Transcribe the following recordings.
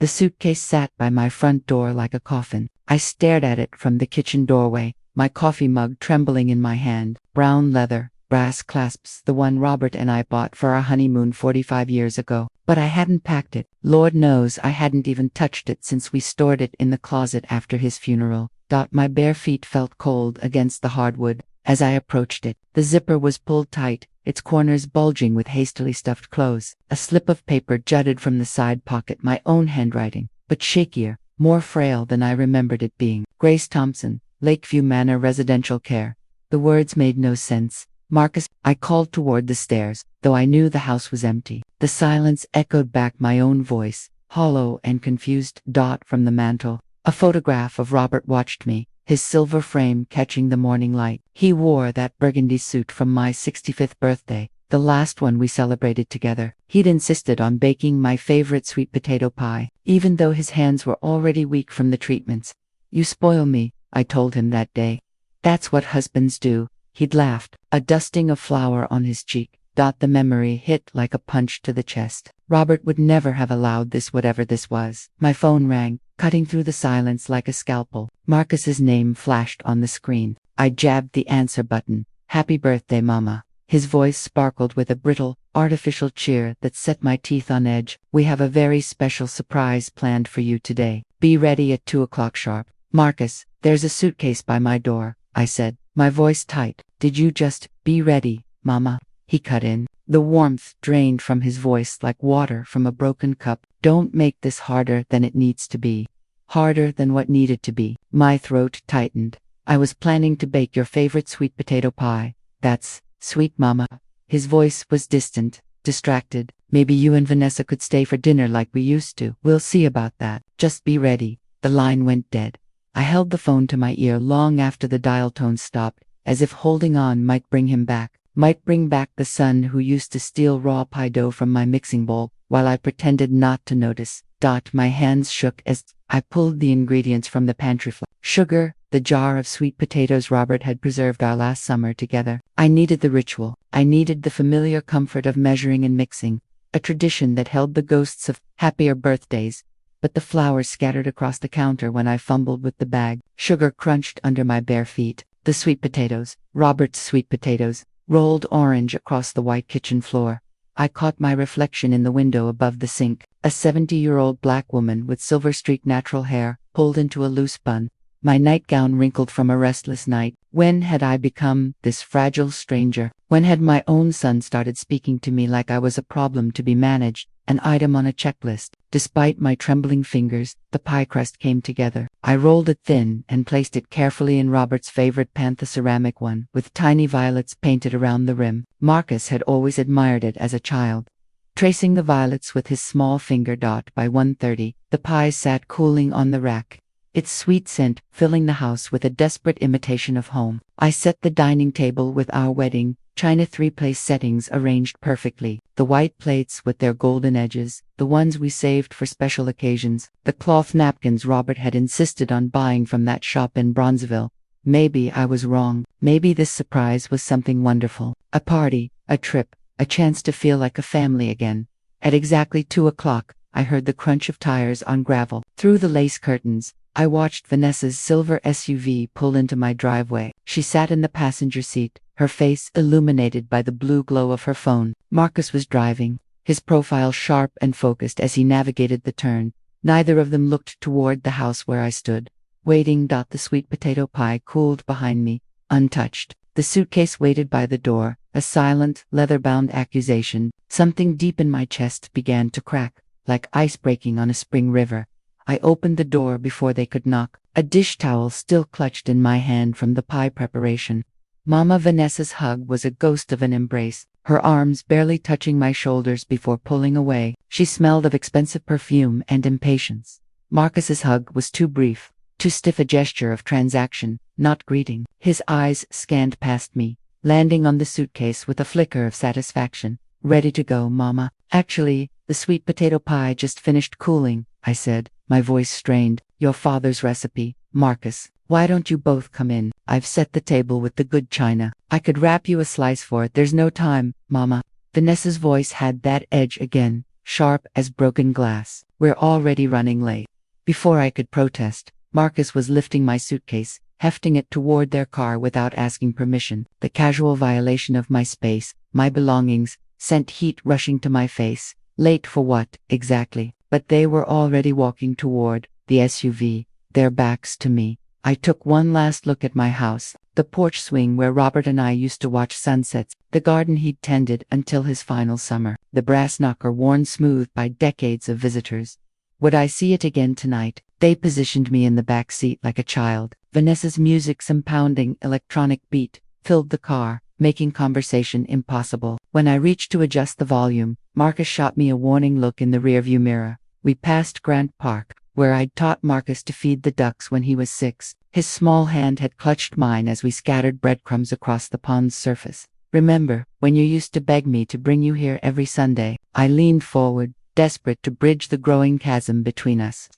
The suitcase sat by my front door like a coffin. I stared at it from the kitchen doorway, my coffee mug trembling in my hand. Brown leather, brass clasps, the one Robert and I bought for our honeymoon 45 years ago. But I hadn't packed it. Lord knows I hadn't even touched it since we stored it in the closet after his funeral. My bare feet felt cold against the hardwood as I approached it. The zipper was pulled tight, its corners bulging with hastily stuffed clothes. A slip of paper jutted from the side pocket, my own handwriting, but shakier, more frail than I remembered it being. Grace Thompson, Lakeview Manor Residential Care. The words made no sense. Marcus, I called toward the stairs, though I knew the house was empty. The silence echoed back my own voice, hollow and confused. From the mantel, a photograph of Robert watched me, his silver frame catching the morning light. He wore that burgundy suit from my 65th birthday, the last one we celebrated together. He'd insisted on baking my favorite sweet potato pie, even though his hands were already weak from the treatments. "You spoil me," I told him that day. "That's what husbands do." He'd laughed, a dusting of flour on his cheek. The memory hit like a punch to the chest. Robert would never have allowed this, whatever this was. My phone rang, cutting through the silence like a scalpel. Marcus's name flashed on the screen. I jabbed the answer button. "Happy birthday, Mama." His voice sparkled with a brittle, artificial cheer that set my teeth on edge. "We have a very special surprise planned for you today. Be ready at 2 o'clock sharp." "Marcus, there's a suitcase by my door," I said, my voice tight. "Did you just be ready, Mama?" He cut in. The warmth drained from his voice like water from a broken cup. "Don't make this harder than it needs to be." Harder than what needed to be. My throat tightened. "I was planning to bake your favorite sweet potato pie." "That's sweet, Mama." His voice was distant, distracted. "Maybe you and Vanessa could stay for dinner like we used to." "We'll see about that. Just be ready." The line went dead. I held the phone to my ear long after the dial tone stopped, as if holding on might bring him back. Might bring back the son who used to steal raw pie dough from my mixing bowl, while I pretended not to notice. My hands shook as I pulled the ingredients from the pantry floor. Sugar, the jar of sweet potatoes Robert had preserved our last summer together. I needed the ritual. I needed the familiar comfort of measuring and mixing, a tradition that held the ghosts of happier birthdays. But the flour scattered across the counter when I fumbled with the bag. Sugar crunched under my bare feet. The sweet potatoes, Robert's sweet potatoes, rolled orange across the white kitchen floor. I caught my reflection in the window above the sink, a 70-year-old black woman with silver-streaked natural hair, pulled into a loose bun, my nightgown wrinkled from a restless night. When had I become this fragile stranger? When had my own son started speaking to me like I was a problem to be managed, an item on a checklist? Despite my trembling fingers, the pie crust came together. I rolled it thin and placed it carefully in Robert's favorite pan, the ceramic one, with tiny violets painted around the rim. Marcus had always admired it as a child. Tracing the violets with his small finger. By 1:30, the pie sat cooling on the rack, its sweet scent filling the house with a desperate imitation of home. I set the dining table with our wedding china 3-place settings arranged perfectly. The white plates with their golden edges, the ones we saved for special occasions, the cloth napkins Robert had insisted on buying from that shop in Bronzeville. Maybe I was wrong. Maybe this surprise was something wonderful. A party, a trip, a chance to feel like a family again. At exactly 2 o'clock, I heard the crunch of tires on gravel. Through the lace curtains, I watched Vanessa's silver SUV pull into my driveway. She sat in the passenger seat, her face illuminated by the blue glow of her phone. Marcus was driving, his profile sharp and focused as he navigated the turn. Neither of them looked toward the house where I stood, waiting. The sweet potato pie cooled behind me, untouched. The suitcase waited by the door, a silent, leather-bound accusation. Something deep in my chest began to crack, like ice breaking on a spring river. I opened the door before they could knock, a dish towel still clutched in my hand from the pie preparation. Mama Vanessa's hug was a ghost of an embrace, her arms barely touching my shoulders before pulling away. She smelled of expensive perfume and impatience. Marcus's hug was too brief, too stiff a gesture of transaction, not greeting. His eyes scanned past me, landing on the suitcase with a flicker of satisfaction. "Ready to go, Mama." "Actually, the sweet potato pie just finished cooling," I said, my voice strained. "Your father's recipe, Marcus. Why don't you both come in? I've set the table with the good china. I could wrap you a slice for it." "There's no time, Mama." Vanessa's voice had that edge again, sharp as broken glass. We're already running late. Before I could protest, Marcus was lifting my suitcase, hefting it toward their car without asking permission. The casual violation of my space, my belongings, sent heat rushing to my face. Late for what, exactly? But they were already walking toward the SUV, their backs to me. I took one last look at my house, the porch swing where Robert and I used to watch sunsets, the garden he'd tended until his final summer, the brass knocker worn smooth by decades of visitors. Would I see it again tonight? They positioned me in the back seat like a child. Vanessa's music's pounding electronic beat filled the car, making conversation impossible. When I reached to adjust the volume, Marcus shot me a warning look in the rearview mirror. We passed Grant Park, where I'd taught Marcus to feed the ducks when he was 6. His small hand had clutched mine as we scattered breadcrumbs across the pond's surface. Remember, when you used to beg me to bring you here every Sunday? I leaned forward, desperate to bridge the growing chasm between us.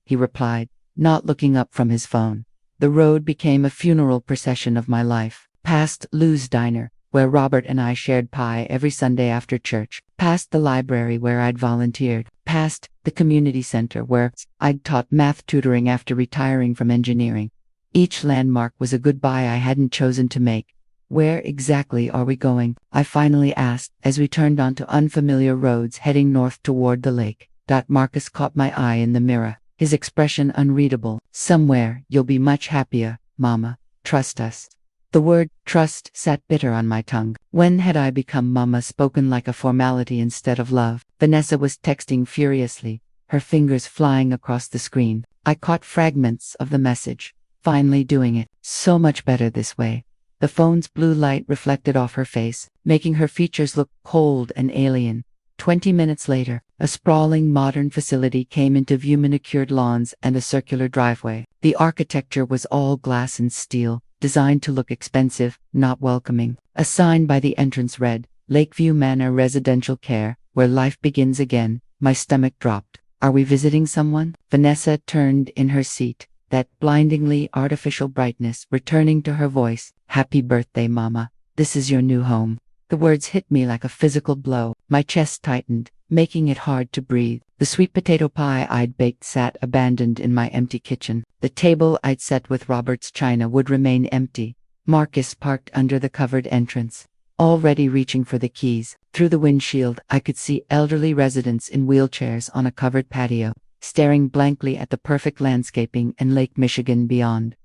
He replied, not looking up from his phone. The road became a funeral procession of my life. Past Lou's Diner, where Robert and I shared pie every Sunday after church. Past the library where I'd volunteered. Past the community center where I'd taught math tutoring after retiring from engineering. Each landmark was a goodbye I hadn't chosen to make. Where exactly are we going? I finally asked, as we turned onto unfamiliar roads heading north toward the lake. Marcus caught my eye in the mirror, his expression unreadable. Somewhere you'll be much happier, Mama. Trust us. The word trust sat bitter on my tongue. When had I become Mama spoken like a formality instead of love? Vanessa was texting furiously, her fingers flying across the screen. I caught fragments of the message. Finally doing it. So much better this way. The phone's blue light reflected off her face, making her features look cold and alien. 20 minutes later, a sprawling modern facility came into view, manicured lawns and a circular driveway. The architecture was all glass and steel, designed to look expensive, not welcoming. A sign by the entrance read, Lakeview Manor Residential Care, where life begins again. My stomach dropped. Are we visiting someone? Vanessa turned in her seat, that blindingly artificial brightness returning to her voice. Happy birthday, Mama. This is your new home. The words hit me like a physical blow. My chest tightened, making it hard to breathe. The sweet potato pie I'd baked sat abandoned in my empty kitchen. The table I'd set with Robert's china would remain empty. Marcus parked under the covered entrance, already reaching for the keys. Through the windshield, I could see elderly residents in wheelchairs on a covered patio, staring blankly at the perfect landscaping and Lake Michigan beyond.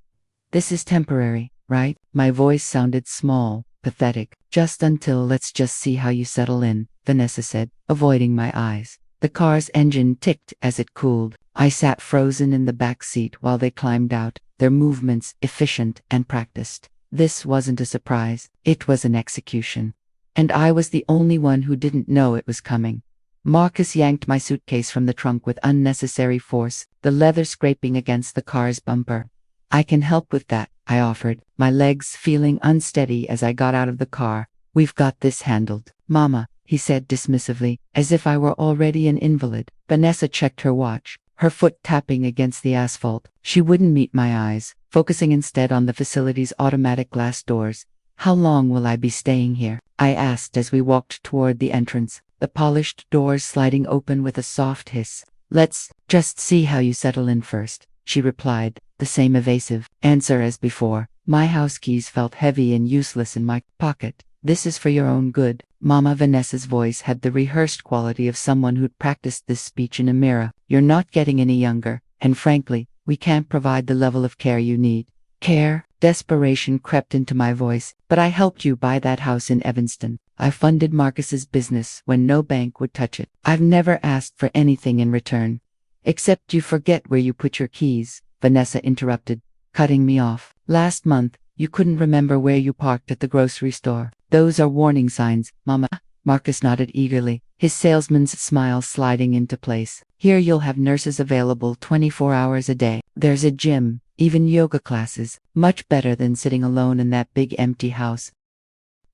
This is temporary, right? My voice sounded small, pathetic. Just until let's just see how you settle in, Vanessa said, avoiding my eyes. The car's engine ticked as it cooled. I sat frozen in the back seat while they climbed out, their movements efficient and practiced. This wasn't a surprise, it was an execution. And I was the only one who didn't know it was coming. Marcus yanked my suitcase from the trunk with unnecessary force, the leather scraping against the car's bumper. I can help with that, I offered, my legs feeling unsteady as I got out of the car. We've got this handled. Mama, he said dismissively, as if I were already an invalid. Vanessa checked her watch, her foot tapping against the asphalt. She wouldn't meet my eyes, focusing instead on the facility's automatic glass doors. How long will I be staying here? I asked as we walked toward the entrance, the polished doors sliding open with a soft hiss. Let's just see how you settle in first, she replied, the same evasive answer as before. My house keys felt heavy and useless in my pocket. This is for your own good, Mama. Vanessa's voice had the rehearsed quality of someone who'd practiced this speech in a mirror. You're not getting any younger, and frankly, we can't provide the level of care you need. Care? Desperation crept into my voice. But I helped you buy that house in Evanston. I funded Marcus's business when no bank would touch it. I've never asked for anything in return. Except you forget where you put your keys, Vanessa interrupted, cutting me off. Last month, you couldn't remember where you parked at the grocery store. Those are warning signs, Mama. Marcus nodded eagerly, his salesman's smile sliding into place. Here you'll have nurses available 24 hours a day. There's a gym, even yoga classes. Much better than sitting alone in that big empty house.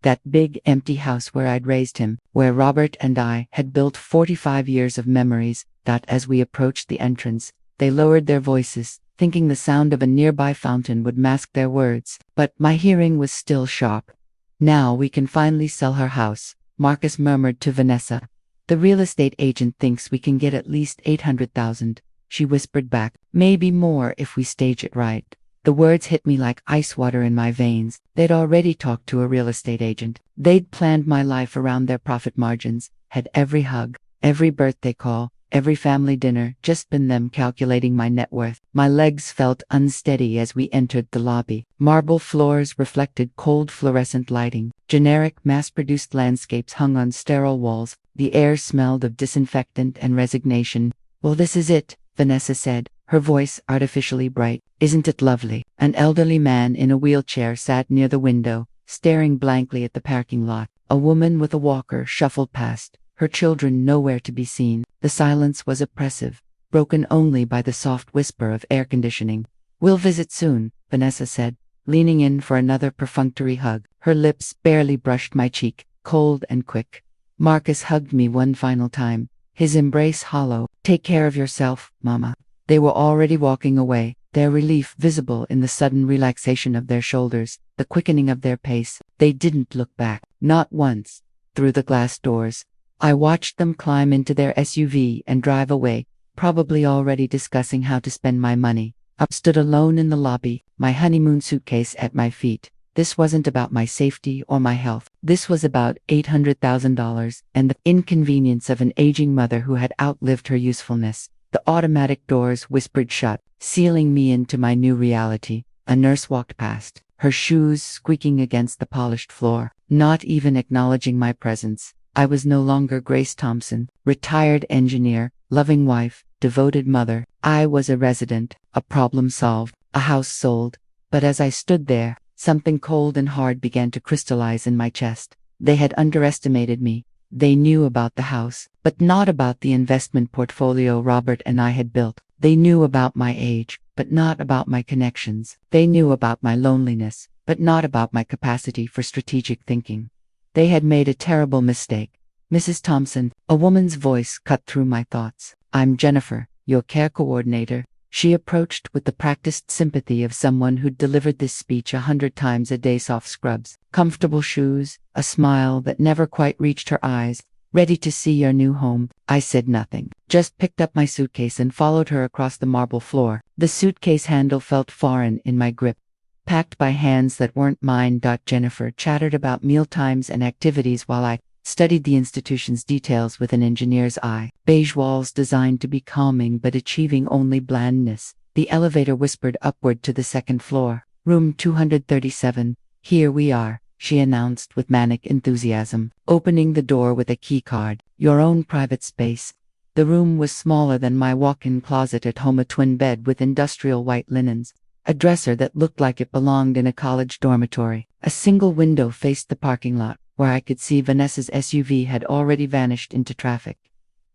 That big empty house where I'd raised him, where Robert and I had built 45 years of memories. As we approached the entrance, they lowered their voices, thinking the sound of a nearby fountain would mask their words. But my hearing was still sharp. Now we can finally sell her house, Marcus murmured to Vanessa. The real estate agent thinks we can get at least 800,000, she whispered back. Maybe more if we stage it right. The words hit me like ice water in my veins. They'd already talked to a real estate agent. They'd planned my life around their profit margins, had every hug, every birthday call, every family dinner, just been them calculating my net worth. My legs felt unsteady as we entered the lobby. Marble floors reflected cold fluorescent lighting. Generic, mass-produced landscapes hung on sterile walls. The air smelled of disinfectant and resignation. Well, this is it, Vanessa said, her voice artificially bright. Isn't it lovely? An elderly man in a wheelchair sat near the window, staring blankly at the parking lot. A woman with a walker shuffled past, her children nowhere to be seen. The silence was oppressive, broken only by the soft whisper of air conditioning. We'll visit soon, Vanessa said, leaning in for another perfunctory hug. Her lips barely brushed my cheek, cold and quick. Marcus hugged me one final time, his embrace hollow. Take care of yourself, Mama. They were already walking away, their relief visible in the sudden relaxation of their shoulders, the quickening of their pace. They didn't look back, not once. Through the glass doors, I watched them climb into their SUV and drive away, probably already discussing how to spend my money. I stood alone in the lobby, my honeymoon suitcase at my feet. This wasn't about my safety or my health. This was about $800,000 and the inconvenience of an aging mother who had outlived her usefulness. The automatic doors whispered shut, sealing me into my new reality. A nurse walked past, her shoes squeaking against the polished floor, not even acknowledging my presence. I was no longer Grace Thompson, retired engineer, loving wife, devoted mother. I was a resident, a problem solved, a house sold. But as I stood there, something cold and hard began to crystallize in my chest. They had underestimated me. They knew about the house, but not about the investment portfolio Robert and I had built. They knew about my age, but not about my connections. They knew about my loneliness, but not about my capacity for strategic thinking. They had made a terrible mistake. Mrs. Thompson, a woman's voice cut through my thoughts. I'm Jennifer, your care coordinator. She approached with the practiced sympathy of someone who'd delivered this speech 100 times a day. Soft scrubs, comfortable shoes, a smile that never quite reached her eyes. Ready to see your new home? I said nothing, just picked up my suitcase and followed her across the marble floor. The suitcase handle felt foreign in my grip, packed by hands that weren't mine. Jennifer chattered about mealtimes and activities while I studied the institution's details with an engineer's eye. Beige walls designed to be calming but achieving only blandness. The elevator whispered upward to the second floor. Room 237. Here we are, she announced with manic enthusiasm, opening the door with a key card. Your own private space. The room was smaller than my walk-in closet at home, a twin bed with industrial white linens, a dresser that looked like it belonged in a college dormitory. A single window faced the parking lot, where I could see Vanessa's SUV had already vanished into traffic.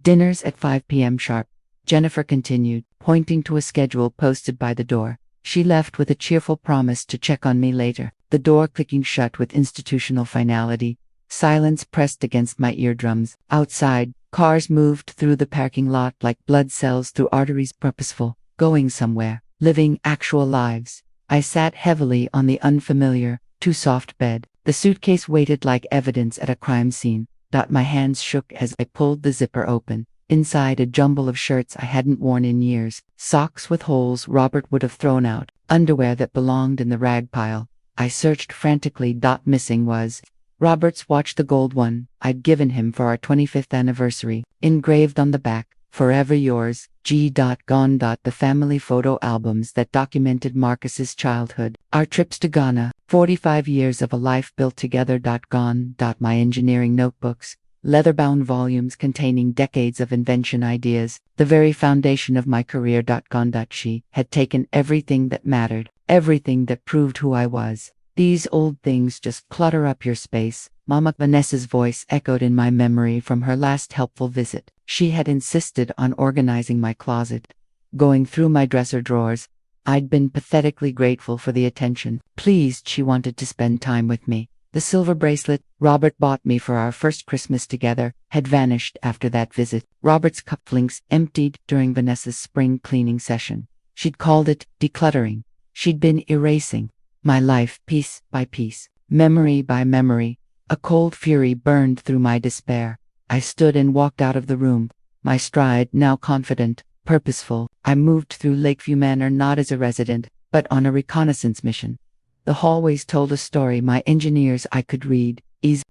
Dinner's at 5 p.m. sharp, Jennifer continued, pointing to a schedule posted by the door. She left with a cheerful promise to check on me later, the door clicking shut with institutional finality. Silence pressed against my eardrums. Outside, cars moved through the parking lot like blood cells through arteries, purposeful, going somewhere, living actual lives. I sat heavily on the unfamiliar, too-soft bed. The suitcase waited like evidence at a crime scene. My hands shook as I pulled the zipper open. Inside, a jumble of shirts I hadn't worn in years, socks with holes Robert would have thrown out, underwear that belonged in the rag pile. I searched frantically. Missing was Robert's watch, the gold one I'd given him for our 25th anniversary, engraved on the back, "Forever yours, G. Gone. The family photo albums that documented Marcus's childhood, our trips to Ghana, 45 years of a life built together. Gone. My engineering notebooks, leather-bound volumes containing decades of invention ideas, the very foundation of my career. Gone. She had taken everything that mattered, everything that proved who I was. These old things just clutter up your space, Mama. Vanessa's voice echoed in my memory from her last helpful visit. She had insisted on organizing my closet, going through my dresser drawers. I'd been pathetically grateful for the attention. Pleased she wanted to spend time with me. The silver bracelet Robert bought me for our first Christmas together had vanished after that visit. Robert's cufflinks emptied during Vanessa's spring cleaning session. She'd called it decluttering. She'd been erasing my life piece by piece, memory by memory. A cold fury burned through my despair. I stood and walked out of the room, my stride now confident, purposeful. I moved through Lakeview Manor not as a resident, but on a reconnaissance mission. The hallways told a story my engineers I could read.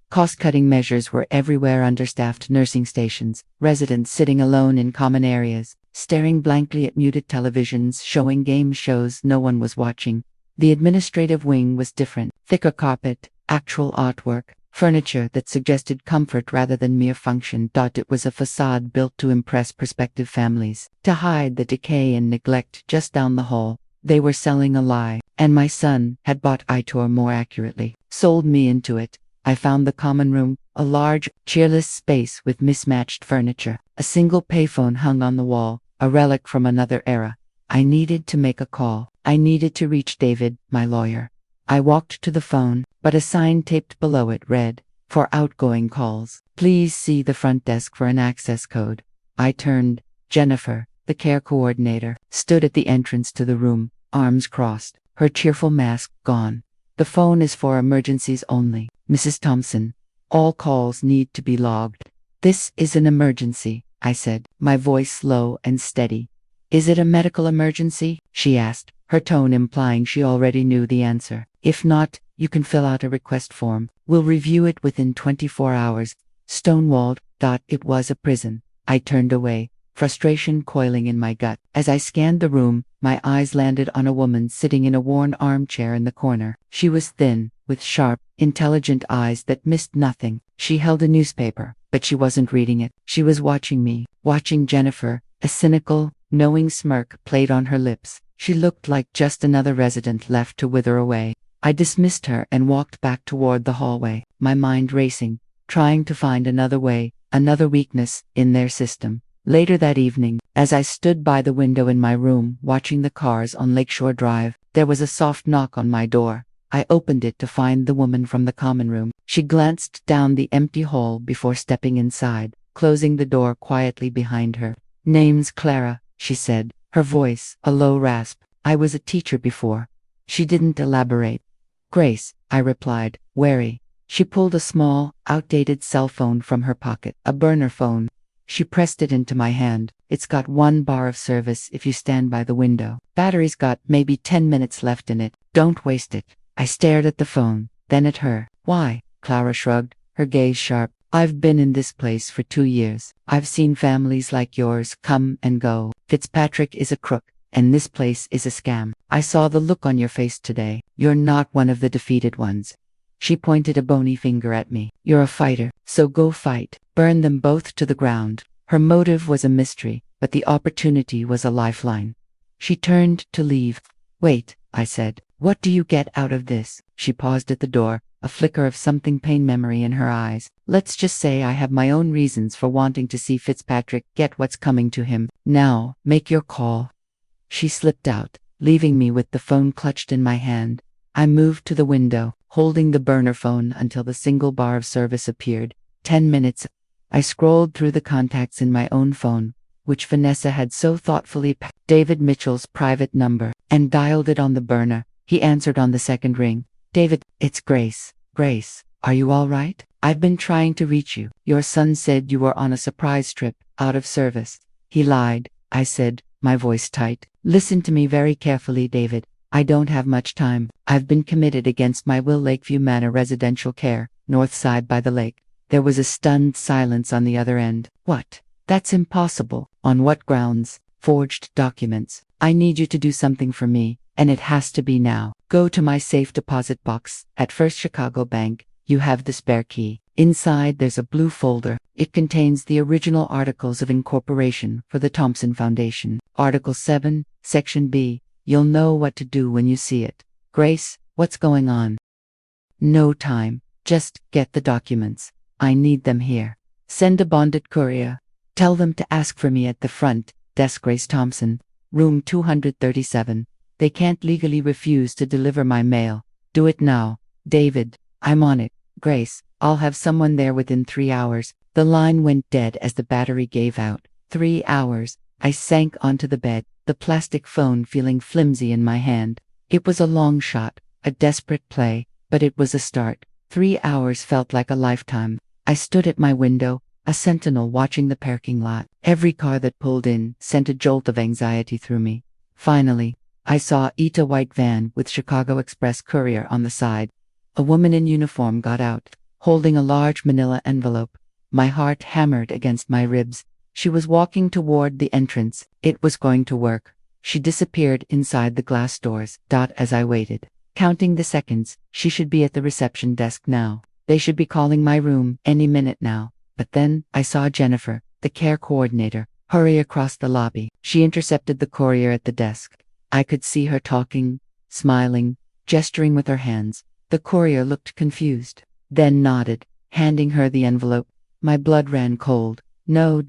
Cost-cutting measures were everywhere. Understaffed nursing stations, residents sitting alone in common areas, staring blankly at muted televisions showing game shows no one was watching. The administrative wing was different. Thicker carpet, actual artwork, furniture that suggested comfort rather than mere function. It was a facade built to impress prospective families, to hide the decay and neglect just down the hall. They were selling a lie, and my son had bought Itor, more accurately, sold me into it. I found the common room, a large, cheerless space with mismatched furniture. A single payphone hung on the wall, a relic from another era. I needed to make a call. I needed to reach David, my lawyer. I walked to the phone, but a sign taped below it read, "For outgoing calls, please see the front desk for an access code." I turned. Jennifer, the care coordinator, stood at the entrance to the room, arms crossed, her cheerful mask gone. "The phone is for emergencies only, Mrs. Thompson. All calls need to be logged." "This is an emergency," I said, my voice low and steady. "Is it a medical emergency?" she asked, her tone implying she already knew the answer. "If not, you can fill out a request form. We'll review it within 24 hours. Stonewalled. It was a prison. I turned away, frustration coiling in my gut. As I scanned the room, my eyes landed on a woman sitting in a worn armchair in the corner. She was thin, with sharp, intelligent eyes that missed nothing. She held a newspaper, but she wasn't reading it. She was watching me, watching Jennifer. A cynical, knowing smirk played on her lips. She looked like just another resident left to wither away. I dismissed her and walked back toward the hallway, my mind racing, trying to find another way, another weakness in their system. Later that evening, as I stood by the window in my room watching the cars on Lakeshore Drive, there was a soft knock on my door. I opened it to find the woman from the common room. She glanced down the empty hall before stepping inside, closing the door quietly behind her. "Name's Clara," she said, her voice a low rasp. "I was a teacher before." She didn't elaborate. "Grace," I replied, wary. She pulled a small, outdated cell phone from her pocket, a burner phone. She pressed it into my hand. "It's got 1 bar of service if you stand by the window. Battery's got maybe 10 minutes left in it. Don't waste it." I stared at the phone, then at her. "Why?" Clara shrugged, her gaze sharp. "I've been in this place for 2 years. I've seen families like yours come and go. Fitzpatrick is a crook, and this place is a scam. I saw the look on your face today. You're not one of the defeated ones." She pointed a bony finger at me. "You're a fighter, so go fight. Burn them both to the ground." Her motive was a mystery, but the opportunity was a lifeline. She turned to leave. "Wait," I said. "What do you get out of this?" She paused at the door, a flicker of something pain memory in her eyes. "Let's just say I have my own reasons for wanting to see Fitzpatrick get what's coming to him. Now, make your call." She slipped out, leaving me with the phone clutched in my hand. I moved to the window, holding the burner phone until the single bar of service appeared. 10 minutes. I scrolled through the contacts in my own phone, which Vanessa had so thoughtfully packed. David Mitchell's private number, and dialed it on the burner. He answered on the second ring. "David, it's Grace. Grace, are you all right? I've been trying to reach you. Your son said you were on a surprise trip, out of service." "He lied," I said, my voice tight. "Listen to me very carefully, David. I don't have much time. I've been committed against my will. Lakeview Manor residential care, north side by the lake." There was a stunned silence on the other end. "What? That's impossible." "On what grounds?" "Forged documents. I need you to do something for me, and it has to be now. Go to my safe deposit box at First Chicago Bank. You have the spare key. Inside there's a blue folder. It contains the original articles of incorporation for the Thompson Foundation. Article 7, Section B. You'll know what to do when you see it. Grace, what's going on?" "No time. Just get the documents. I need them here. Send a bonded courier. Tell them to ask for me at the front desk. Grace Thompson, room 237. They can't legally refuse to deliver my mail. Do it now. David, I'm on it. Grace, I'll have someone there within 3 hours." The line went dead as the battery gave out. 3 hours. I sank onto the bed, the plastic phone feeling flimsy in my hand. It was a long shot, a desperate play, but it was a start. 3 hours felt like a lifetime. I stood at my window, a sentinel watching the parking lot. Every car that pulled in sent a jolt of anxiety through me. Finally, I saw a white van with Chicago Express courier on the side. A woman in uniform got out, holding a large manila envelope. My heart hammered against my ribs. She was walking toward the entrance. It was going to work. She disappeared inside the glass doors. As I waited, counting the seconds, she should be at the reception desk now. They should be calling my room any minute now. But then, I saw Jennifer, the care coordinator, hurry across the lobby. She intercepted the courier at the desk. I could see her talking, smiling, gesturing with her hands. The courier looked confused, then nodded, handing her the envelope. My blood ran cold. No.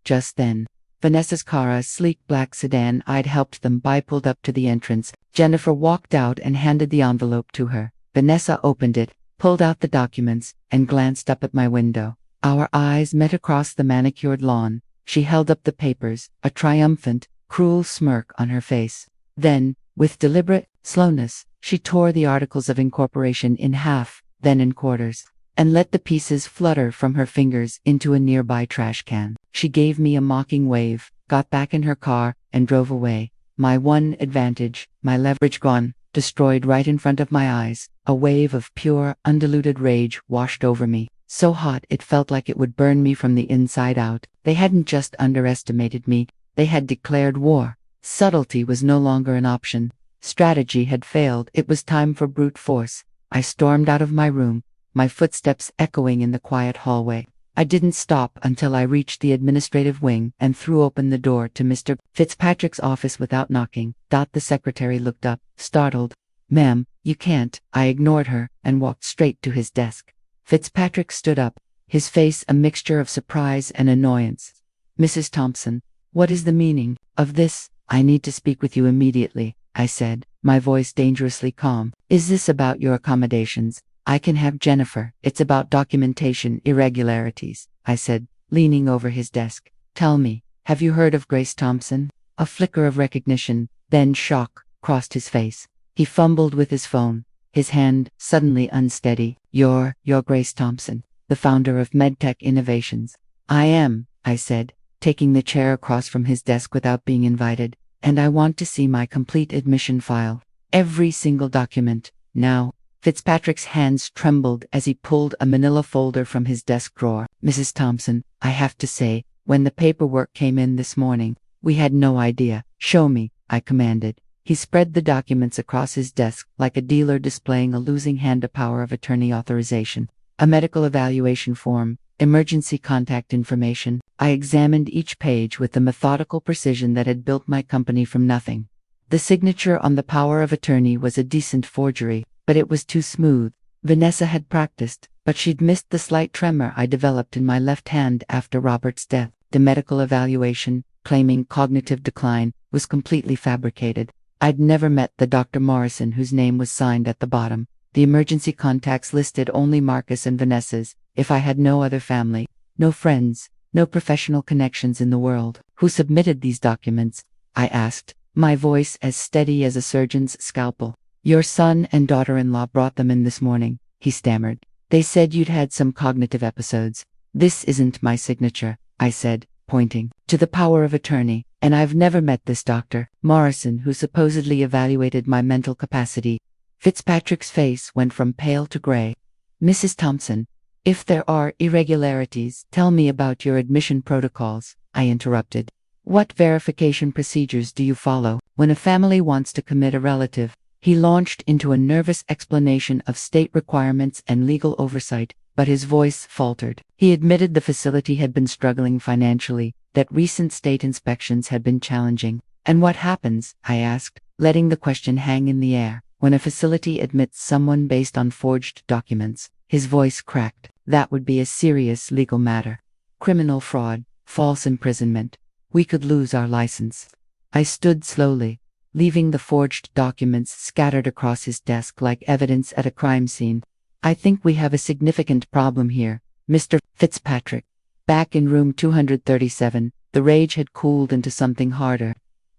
Just then, Vanessa's car, a sleek black sedan I'd helped them buy, pulled up to the entrance. Jennifer walked out and handed the envelope to her. Vanessa opened it, pulled out the documents, and glanced up at my window. Our eyes met across the manicured lawn. She held up the papers, a triumphant, cruel smirk on her face. Then, with deliberate slowness, she tore the articles of incorporation in half, then in quarters, and let the pieces flutter from her fingers into a nearby trash can. She gave me a mocking wave, got back in her car, and drove away. My one advantage, my leverage gone, destroyed right in front of my eyes. A wave of pure, undiluted rage washed over me, so hot it felt like it would burn me from the inside out. They hadn't just underestimated me, they had declared war. Subtlety was no longer an option. Strategy had failed. It was time for brute force. I stormed out of my room, my footsteps echoing in the quiet hallway. I didn't stop until I reached the administrative wing and threw open the door to Mr. Fitzpatrick's office without knocking. The secretary looked up, startled. "Ma'am, you can't." I ignored her and walked straight to his desk. Fitzpatrick stood up, his face a mixture of surprise and annoyance. "Mrs. Thompson, what is the meaning of this?" "I need to speak with you immediately," I said, my voice dangerously calm. "Is this about your accommodations?" "I can have Jennifer." "It's about documentation irregularities," I said, leaning over his desk. "Tell me, have you heard of Grace Thompson?" A flicker of recognition, then shock, crossed his face. He fumbled with his phone, his hand suddenly unsteady. You're Grace Thompson, the founder of MedTech Innovations." "I am," I said, taking the chair across from his desk without being invited. "And I want to see my complete admission file. Every single document, now." Fitzpatrick's hands trembled as he pulled a manila folder from his desk drawer. "Mrs. Thompson, I have to say, when the paperwork came in this morning, we had no idea." "Show me," I commanded. He spread the documents across his desk like a dealer displaying a losing hand. A power of attorney authorization, a medical evaluation form, emergency contact information. I examined each page with the methodical precision that had built my company from nothing. The signature on the power of attorney was a decent forgery, but it was too smooth. Vanessa had practiced, but she'd missed the slight tremor I developed in my left hand after Robert's death. The medical evaluation, claiming cognitive decline, was completely fabricated. I'd never met the Dr. Morrison whose name was signed at the bottom. The emergency contacts listed only Marcus and Vanessa's. If I had no other family, no friends, no professional connections in the world. "Who submitted these documents?" I asked, my voice as steady as a surgeon's scalpel. "Your son and daughter-in-law brought them in this morning," he stammered. "They said you'd had some cognitive episodes." "This isn't my signature," I said, pointing to the power of attorney, "and I've never met this Dr. Morrison who supposedly evaluated my mental capacity." Fitzpatrick's face went from pale to gray. "Mrs. Thompson, if there are irregularities, tell me about your admission protocols," I interrupted. "What verification procedures do you follow when a family wants to commit a relative?" He launched into a nervous explanation of state requirements and legal oversight, but his voice faltered. He admitted the facility had been struggling financially, that recent state inspections had been challenging. "And what happens," I asked, letting the question hang in the air, "when a facility admits someone based on forged documents?" His voice cracked. "That would be a serious legal matter. Criminal fraud, false imprisonment. We could lose our license." I stood slowly, leaving the forged documents scattered across his desk like evidence at a crime scene. "I think we have a significant problem here, Mr. Fitzpatrick." Back in room 237, the rage had cooled into something harder,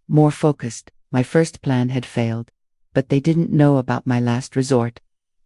more focused. My first plan had failed, but they didn't know about my last resort.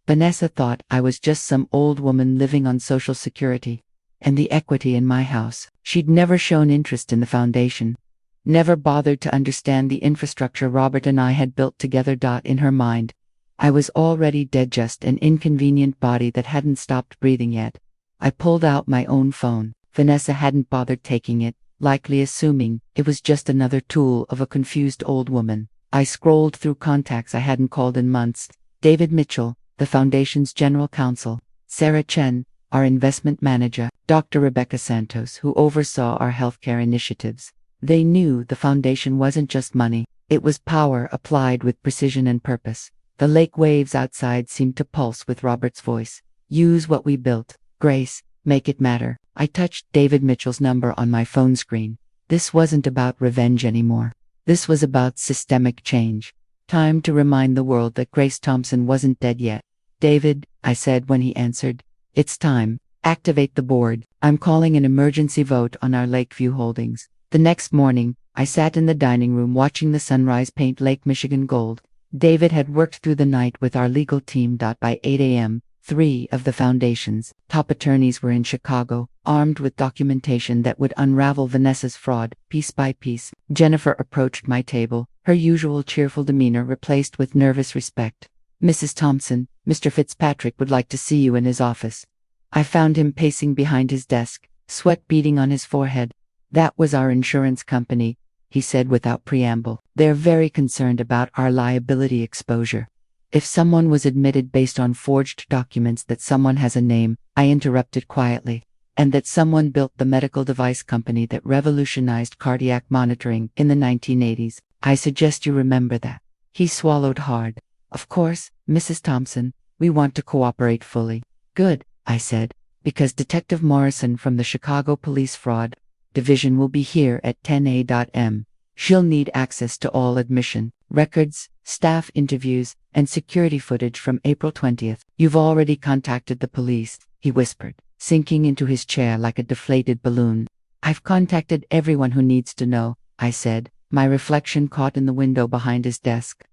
Vanessa thought I was just some old woman living on Social Security. and the equity in my house. She'd never shown interest in the foundation, never bothered to understand the infrastructure Robert and I had built together. In her mind, I was already dead, just an inconvenient body that hadn't stopped breathing yet. I pulled out my own phone. Vanessa hadn't bothered taking it, likely assuming it was just another tool of a confused old woman. I scrolled through contacts I hadn't called in months. David Mitchell, the foundation's general counsel; Sarah Chen, our investment manager; Dr. Rebecca Santos, who oversaw our healthcare initiatives. They knew the foundation wasn't just money, it was power applied with precision and purpose. The lake waves outside seemed to pulse with Robert's voice. Use what we built, Grace, make it matter. I touched David Mitchell's number on my phone screen. This wasn't about revenge anymore. This was about systemic change. Time to remind the world that Grace Thompson wasn't dead yet. David, I said when he answered, it's time. Activate the board. I'm calling an emergency vote on our Lakeview holdings. The next morning, I sat in the dining room watching the sunrise paint Lake Michigan gold. David had worked through the night with our legal team. By 8 a.m., 3 of the foundation's top attorneys were in Chicago, armed with documentation that would unravel Vanessa's fraud, piece by piece. Jennifer approached my table, her usual cheerful demeanor replaced with nervous respect. Mrs. Thompson, Mr. Fitzpatrick would like to see you in his office. I found him pacing behind his desk, sweat beading on his forehead. That was our insurance company, he said without preamble. They're very concerned about our liability exposure. If someone was admitted based on forged documents that someone has a name, I interrupted quietly, and that someone built the medical device company that revolutionized cardiac monitoring in the 1980s, I suggest you remember that. He swallowed hard. Of course, Mrs. Thompson, we want to cooperate fully. Good, I said, because Detective Morrison from the Chicago Police Fraud Division will be here at 10 a.m. She'll need access to all admission records, staff interviews, and security footage from April 20th. You've already contacted the police, he whispered, sinking into his chair like a deflated balloon. I've contacted everyone who needs to know, I said, my reflection caught in the window behind his desk.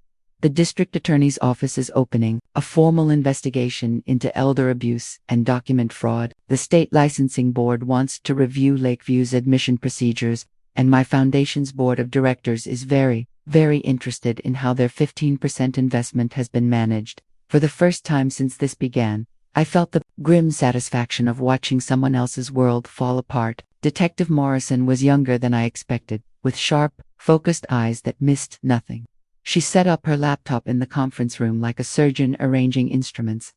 The district attorney's office is opening a formal investigation into elder abuse and document fraud. The state licensing board wants to review Lakeview's admission procedures, and my foundation's board of directors is very interested in how their 15% investment has been managed. For the first time since this began, I felt the grim satisfaction of watching someone else's world fall apart. Detective Morrison was younger than I expected, with sharp, focused eyes that missed nothing. She set up her laptop in the conference room like a surgeon arranging instruments.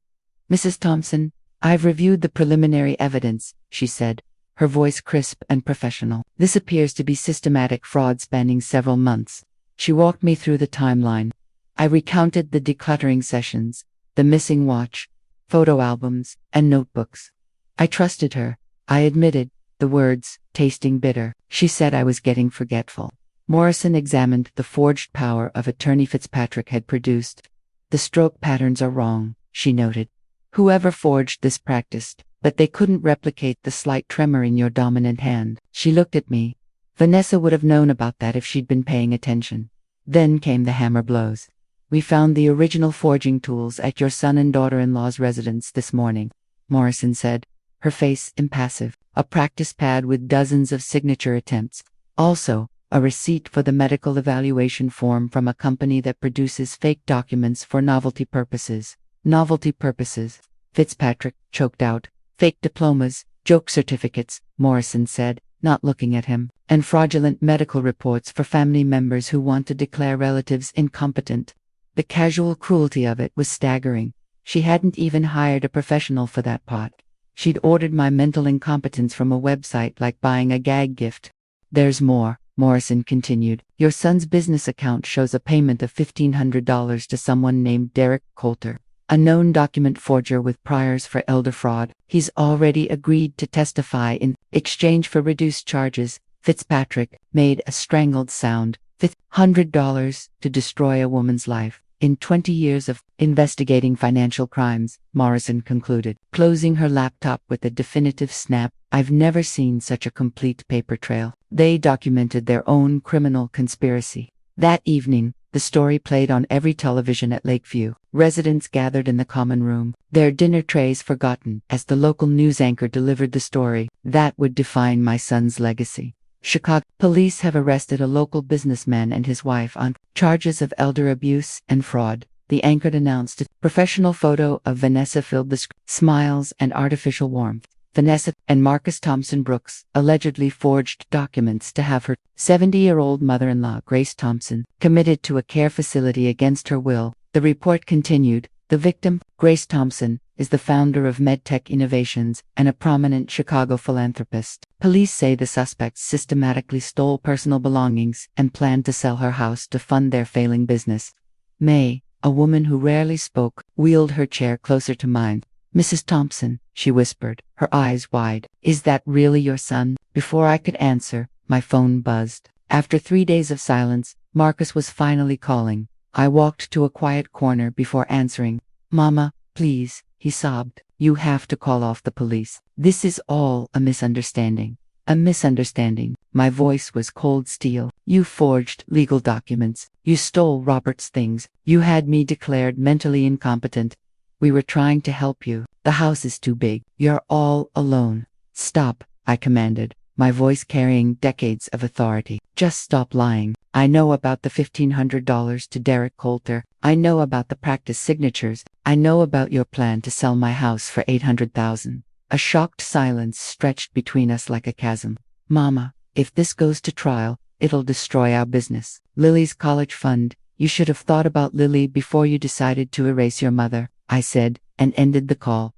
Mrs. Thompson, I've reviewed the preliminary evidence, she said, her voice crisp and professional. This appears to be systematic fraud spanning several months. She walked me through the timeline. I recounted the decluttering sessions, the missing watch, photo albums, and notebooks. I trusted her, I admitted, the words tasting bitter. She said I was getting forgetful. Morrison examined the forged power of Attorney Fitzpatrick had produced. The stroke patterns are wrong, she noted. Whoever forged this practiced, but they couldn't replicate the slight tremor in your dominant hand. She looked at me. Vanessa would have known about that if she'd been paying attention. Then came the hammer blows. We found the original forging tools at your son and daughter-in-law's residence this morning, Morrison said, her face impassive. A practice pad with dozens of signature attempts. Also, a receipt for the medical evaluation form from a company that produces fake documents for novelty purposes. Novelty purposes, Fitzpatrick choked out. Fake diplomas, joke certificates, Morrison said, not looking at him, and fraudulent medical reports for family members who want to declare relatives incompetent. The casual cruelty of it was staggering. She hadn't even hired a professional for that part. She'd ordered my mental incompetence from a website like buying a gag gift. There's more, Morrison continued. Your son's business account shows a payment of $1,500 to someone named Derek Coulter, a known document forger with priors for elder fraud. He's already agreed to testify in exchange for reduced charges. Fitzpatrick made a strangled sound. $100 to destroy a woman's life. In 20 years of investigating financial crimes, Morrison concluded, closing her laptop with a definitive snap. I've never seen such a complete paper trail. They documented their own criminal conspiracy. That evening, The story played on every television at Lakeview. Residents gathered in the common room, their dinner trays forgotten, as the local news anchor delivered the story that would define my son's legacy. Chicago police have arrested a local businessman and his wife on charges of elder abuse and fraud. The anchor announced a professional photo of Vanessa filled the screen. Smiles and artificial warmth. Vanessa and Marcus Thompson Brooks allegedly forged documents to have her 70-year-old mother-in-law, Grace Thompson, committed to a care facility against her will. The report continued. The victim, Grace Thompson, is the founder of MedTech Innovations and a prominent Chicago philanthropist. Police say the suspects systematically stole personal belongings and planned to sell her house to fund their failing business. May, a woman who rarely spoke, wheeled her chair closer to mine. "Mrs. Thompson," she whispered, her eyes wide, "is that really your son?" Before I could answer, my phone buzzed. After 3 days of silence, Marcus was finally calling. I walked to a quiet corner before answering. "Mama, please," he sobbed. "You have to call off the police. This is all a misunderstanding." "A misunderstanding." My voice was cold steel. "You forged legal documents. You stole Robert's things. You had me declared mentally incompetent. We were trying to help you. The house is too big. You're all alone." "Stop," I commanded, my voice carrying decades of authority. "Just stop lying. I know about the $1,500 to Derek Coulter. I know about the practice signatures. I know about your plan to sell my house for $800,000. A shocked silence stretched between us like a chasm. "Mama, if this goes to trial, it'll destroy our business. Lily's college fund. You should have thought about Lily before you decided to erase your mother," I said, and ended the call.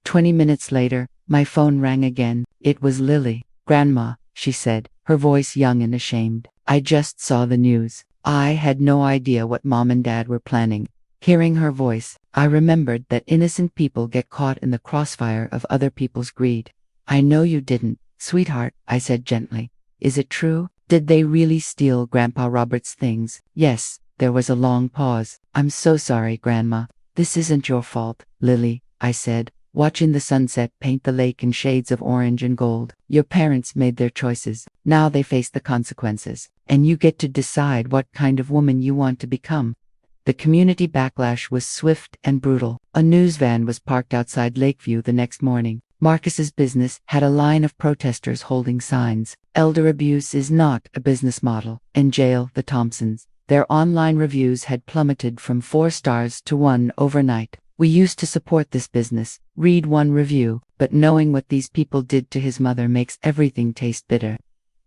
20 minutes later, my phone rang again. It was Lily. "Grandma," she said, her voice young and ashamed. "I just saw the news. I had no idea what Mom and Dad were planning." Hearing her voice, I remembered that innocent people get caught in the crossfire of other people's greed. "I know you didn't, sweetheart," I said gently. "Is it true? Did they really steal Grandpa Robert's things?" "Yes." There was a long pause. "I'm so sorry, Grandma. This isn't your fault, Lily," I said, watching the sunset paint the lake in shades of orange and gold. "Your parents made their choices. Now they face the consequences. And you get to decide what kind of woman you want to become." The community backlash was swift and brutal. A news van was parked outside Lakeview the next morning. Marcus's business had a line of protesters holding signs. "Elder abuse is not a business model," and "Jail the Thompsons." Their online reviews had plummeted from 4 stars to 1 overnight. "We used to support this business," read one review, "but knowing what these people did to his mother makes everything taste bitter."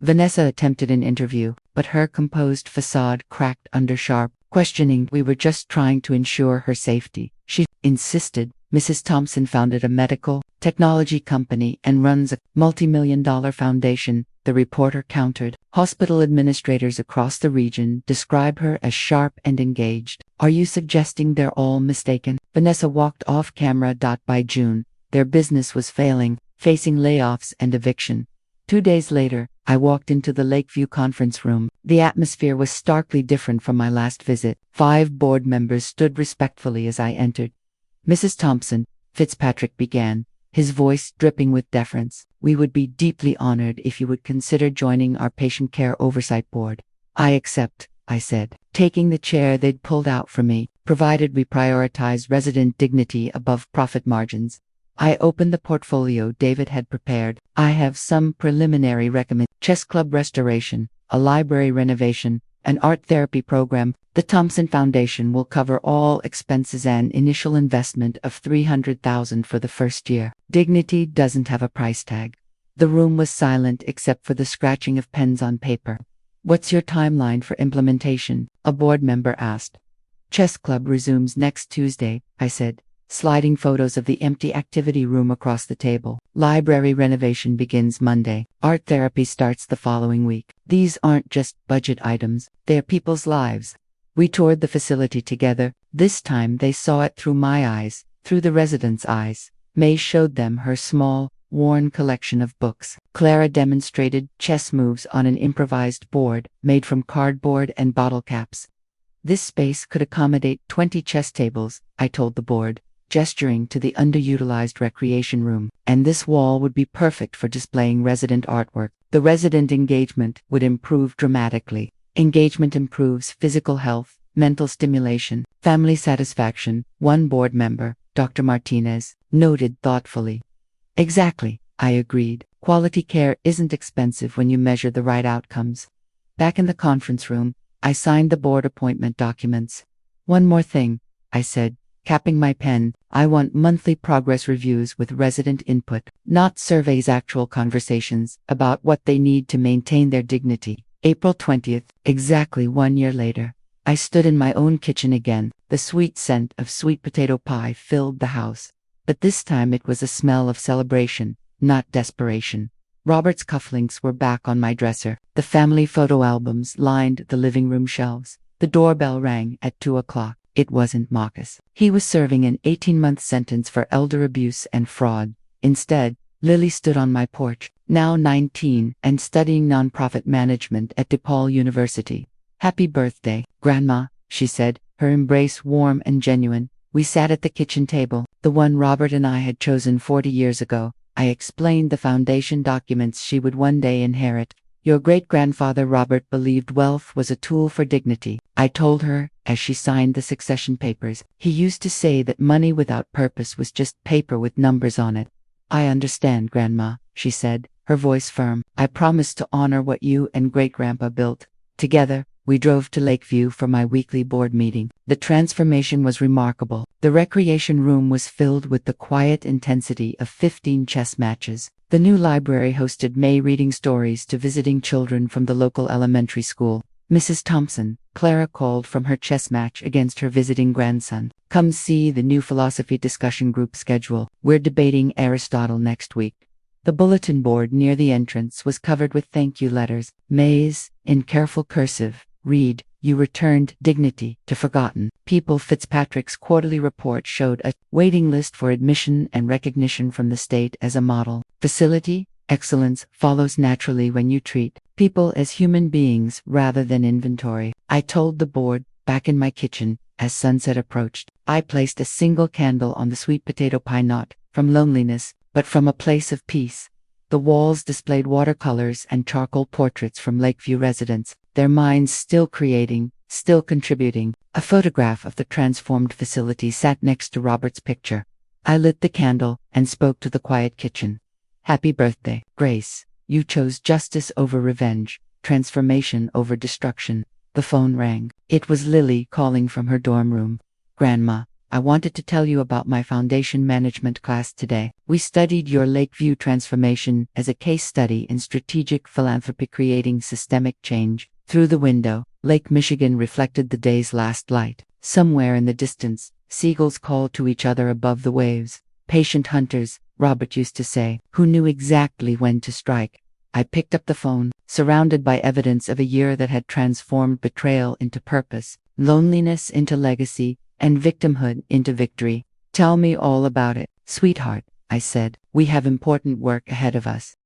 Vanessa attempted an interview, but her composed facade cracked under sharp questioning. "We were just trying to ensure her safety," she insisted. "Mrs. Thompson founded a medical technology company and runs a multi-million-dollar foundation," the reporter countered. "Hospital administrators across the region describe her as sharp and engaged. Are you suggesting they're all mistaken?" Vanessa walked off camera. By June, their business was failing, facing layoffs and eviction. 2 days later, I walked into the Lakeview conference room. The atmosphere was starkly different from my last visit. 5 board members stood respectfully as I entered. "Mrs. Thompson," Fitzpatrick began, his voice dripping with deference, "we would be deeply honored if you would consider joining our patient care oversight board." "I accept," I said, taking the chair they'd pulled out for me, "provided we prioritize resident dignity above profit margins." I opened the portfolio David had prepared. "I have some preliminary recommendations: chess club restoration, a library renovation, an art therapy program. The Thompson Foundation will cover all expenses and initial investment of $300,000 for the first year. Dignity doesn't have a price tag." The room was silent except for the scratching of pens on paper. "What's your timeline for implementation?" a board member asked. "Chess club resumes next Tuesday," I said, sliding photos of the empty activity room across the table. "Library renovation begins Monday. Art therapy starts the following week." These aren't just budget items, they're people's lives. We toured the facility together. This time they saw it through my eyes, through the residents' eyes. May showed them her small, worn collection of books. Clara demonstrated chess moves on an improvised board made from cardboard and bottle caps. "This space could accommodate 20 chess tables," I told the board, gesturing to the underutilized recreation room, "and this wall would be perfect for displaying resident artwork." The resident engagement would improve dramatically. Engagement improves physical health, mental stimulation, family satisfaction, one board member, Dr. Martinez, noted thoughtfully. Exactly, I agreed. Quality care isn't expensive when you measure the right outcomes. Back in the conference room, I signed the board appointment documents. One more thing, I said, capping my pen. I want monthly progress reviews with resident input, not surveys, actual conversations about what they need to maintain their dignity. April 20th, exactly 1 year later. I stood in my own kitchen again. The sweet scent of sweet potato pie filled the house. But this time it was a smell of celebration, not desperation. Robert's cufflinks were back on my dresser. The family photo albums lined the living room shelves. The doorbell rang at 2 o'clock. It wasn't Marcus. He was serving an 18-month sentence for elder abuse and fraud. Instead, Lily stood on my porch, now 19 and studying nonprofit management at DePaul University. Happy birthday, Grandma, she said, her embrace warm and genuine. We sat at the kitchen table, the one Robert and I had chosen 40 years ago. I explained the foundation documents she would one day inherit. Your great-grandfather Robert believed wealth was a tool for dignity, I told her, as she signed the succession papers. He used to say that money without purpose was just paper with numbers on it. I understand, Grandma, she said, her voice firm. I promise to honor what you and great-grandpa built. Together, we drove to Lakeview for my weekly board meeting. The transformation was remarkable. The recreation room was filled with the quiet intensity of 15 chess matches. The new library hosted May reading stories to visiting children from the local elementary school. Mrs. Thompson, Clara called from her chess match against her visiting grandson. Come see the new philosophy discussion group schedule. We're debating Aristotle next week. The bulletin board near the entrance was covered with thank you letters. May's, in careful cursive, read, "You returned dignity to forgotten people." Fitzpatrick's quarterly report showed a waiting list for admission and recognition from the state as a model facility. Excellence follows naturally when you treat people as human beings rather than inventory. I told the board, back in my kitchen, as sunset approached. I placed a single candle on the sweet potato pie, not from loneliness, but from a place of peace. The walls displayed watercolors and charcoal portraits from Lakeview residents, their minds still creating, still contributing. A photograph of the transformed facility sat next to Robert's picture. I lit the candle and spoke to the quiet kitchen. Happy birthday, Grace. You chose justice over revenge, transformation over destruction. The phone rang. It was Lily calling from her dorm room. Grandma, I wanted to tell you about my foundation management class today. We studied your Lakeview transformation as a case study in strategic philanthropy creating systemic change. Through the window, Lake Michigan reflected the day's last light. Somewhere in the distance, seagulls called to each other above the waves. Patient hunters, Robert used to say, who knew exactly when to strike. I picked up the phone, surrounded by evidence of a year that had transformed betrayal into purpose, loneliness into legacy, and victimhood into victory. Tell me all about it, sweetheart, I said. We have important work ahead of us.